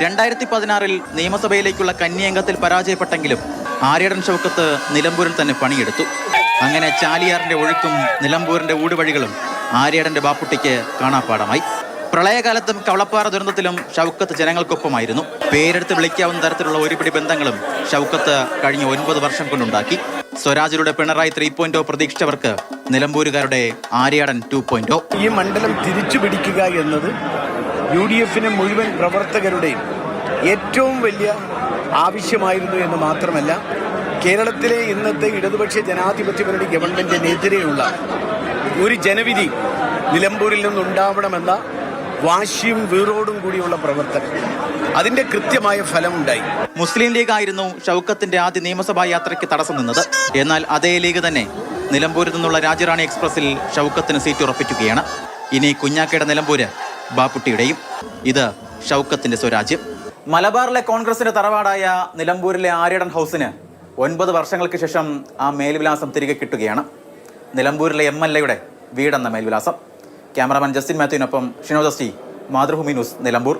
2016 നിയമസഭയിലേക്കുള്ള കന്നിയംഗത്തിൽ പരാജയപ്പെട്ടെങ്കിലും ആര്യടൻ ഷൗക്കത്ത് നിലമ്പൂരിൽ തന്നെ പണിയെടുത്തു. അങ്ങനെ ചാലിയാറിന്റെ ഒഴുക്കും നിലമ്പൂരിന്റെ ഊടുവഴികളും ആര്യടന്റെ ബാപ്പുട്ടിക്ക് കാണാപ്പാടമായി. പ്രളയകാലത്തും കവളപ്പാറ ദുരന്തത്തിലും ഷൗക്കത്ത് ജനങ്ങൾക്കൊപ്പമായിരുന്നു. പേരെടുത്ത് വിളിക്കാവുന്ന തരത്തിലുള്ള ഒരുപിടി ബന്ധങ്ങളും ഷൗക്കത്ത് കഴിഞ്ഞ 9 വർഷം കൊണ്ടുണ്ടാക്കി. സ്വരാജിലൂടെ പിണറായി 3.0 പ്രതീക്ഷിച്ചവർക്ക് നിലമ്പൂരുകാരുടെ ആര്യാടൻ 2.0. ഈ മണ്ഡലം തിരിച്ചു പിടിക്കുക എന്നത് UDF മുഴുവൻ പ്രവർത്തകരുടെയും ഏറ്റവും വലിയ ആവശ്യമായിരുന്നു എന്ന് മാത്രമല്ല, കേരളത്തിലെ ഇന്നത്തെ ഇടതുപക്ഷ ജനാധിപത്യ മുന്നണി ഗവൺമെന്റിനെതിരെയുള്ള ഒരു ജനവിധി നിലമ്പൂരിൽ നിന്നുണ്ടാവണമെന്ന വാശിയും വീറോടും കൂടിയുള്ള പ്രവർത്തനം, അതിന്റെ കൃത്യമായ ഫലമുണ്ടായി. മുസ്ലിം ലീഗ് ആയിരുന്നു ഷൗക്കത്തിന്റെ ആദ്യ നിയമസഭാ യാത്രയ്ക്ക് തടസ്സം നിന്നത്. എന്നാൽ അതേ ലീഗ് തന്നെ നിലമ്പൂരിൽ നിന്നുള്ള രാജറാണി എക്സ്പ്രസിൽ ഷൗക്കത്തിന് സീറ്റ് ഉറപ്പിക്കുകയാണ്. ഇനി കുഞ്ഞാക്കയുടെ നിലമ്പൂര് ബാപ്പുട്ടിയുടെയും. ഇത് ഷൗക്കത്തിന്റെ സ്വരാജ്യം. മലബാറിലെ കോൺഗ്രസിന്റെ തറവാടായ നിലമ്പൂരിലെ ആര്യടൻ ഹൗസിന് 9 വർഷങ്ങൾക്ക് ശേഷം ആ മേൽവിലാസം തിരികെ കിട്ടുകയാണ്. നിലമ്പൂരിലെ MLA വീടെന്ന മേൽവിലാസം. ക്യാമറാമാൻ ജസ്റ്റിൻ മാത്യുവിനൊപ്പം ഷിനോദസ്റ്റി, മാതൃഭൂമി ന്യൂസ്, നിലമ്പൂർ.